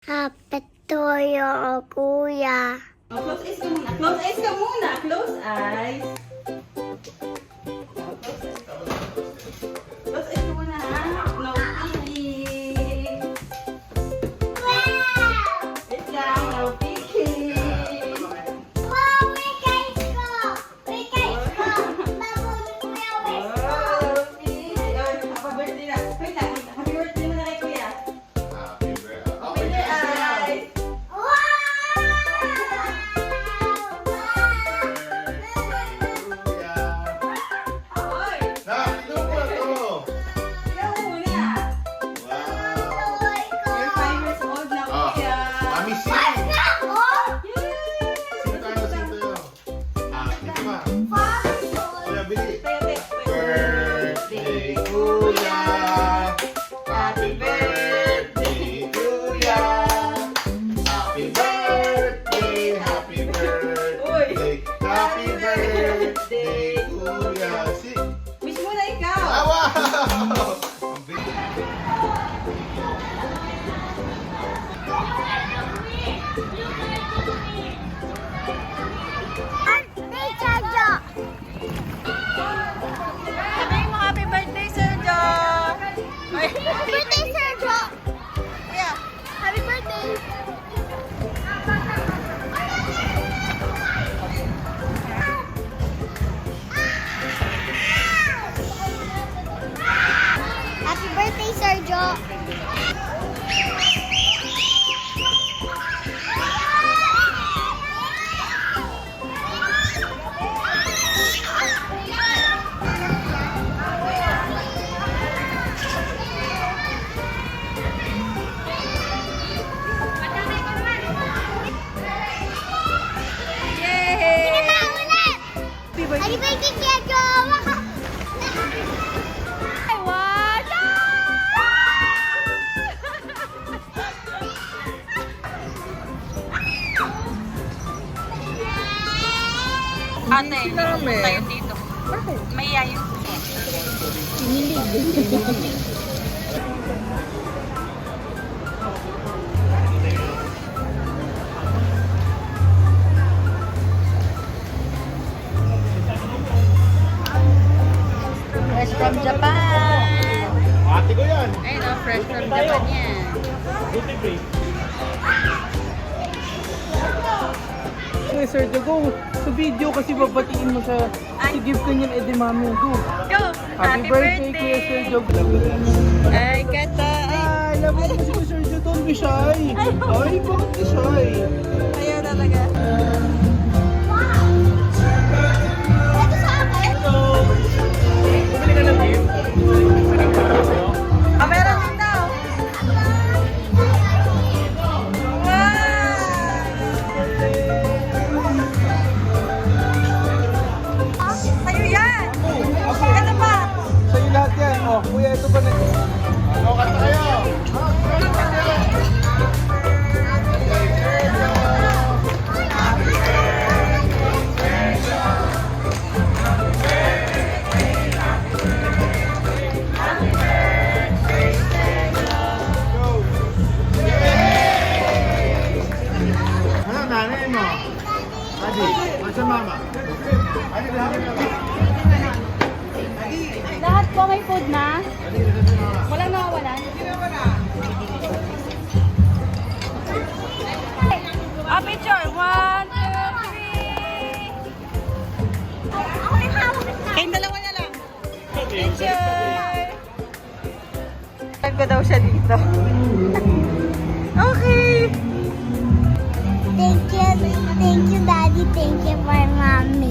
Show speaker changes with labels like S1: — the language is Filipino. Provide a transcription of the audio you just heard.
S1: Kapitoyo, kuya.
S2: Oh, close eyes ka muna. Close eyes ka muna. Close eyes. Close eyes ka muna, ha? No peeking. Wait lang, no peeking.
S1: Wow, may guys ko! May guys ko! Mabulong kuya, wait ko!
S2: Oh, no peeking. Oh, happy birthday na. Wait lang, happy birthday muna kay kuya. Open your eyes. Hoy! Ikaw muna. You're 5 years old na, kuya.
S3: Birthday Kuya, happy birthday Kuya, happy birthday, happy birthday, happy birthday Kuya. Si,
S2: Wish muna ikaw.
S3: wow! Ang bilis.
S1: Birthday, Sergio!
S2: Sabihin mo happy birthday, Sergio.
S1: Happy birthday, Sergio!
S2: Yeah.
S1: Happy birthday! Happy birthday, Sergio!
S2: Yay!
S1: Happy birthday, Sergio!
S2: Ay, wow! Ate, tayo dito. May yayo. Fresh from Japan.
S3: Ate ko yan.
S2: Ayun o, fresh from Japan yan.
S4: Okay, Sergio, go. Sa video kasi babatiin mo siya. I-give ka niyan, edi mami. Go.
S2: Go!
S4: Happy birthday, Kuya Sergio.
S2: Ay, kata.
S4: Ah, alam mo kasi ko, Sergio, don't be shy. Ay, bakit ka shy?
S2: Ayaw talaga.
S4: Bumili ka ng gift.
S2: Ah, meron din daw. Wow! Sa'yo yan! Ito pa!
S4: Sa'yo lahat yan. Oh, kuya, ito ba na?
S3: Ano kanta kayo? Ano, nanay mo? Adi, masa mama? Adi, lahat na.
S2: Lahat po may food na? Walang nawawalan? Ah, picture! 1, 2, 3! Kayong dalawa na lang. Picture! Tag ko daw siya dito. Okay!
S1: Thank you, Daddy. Thank you for Mommy.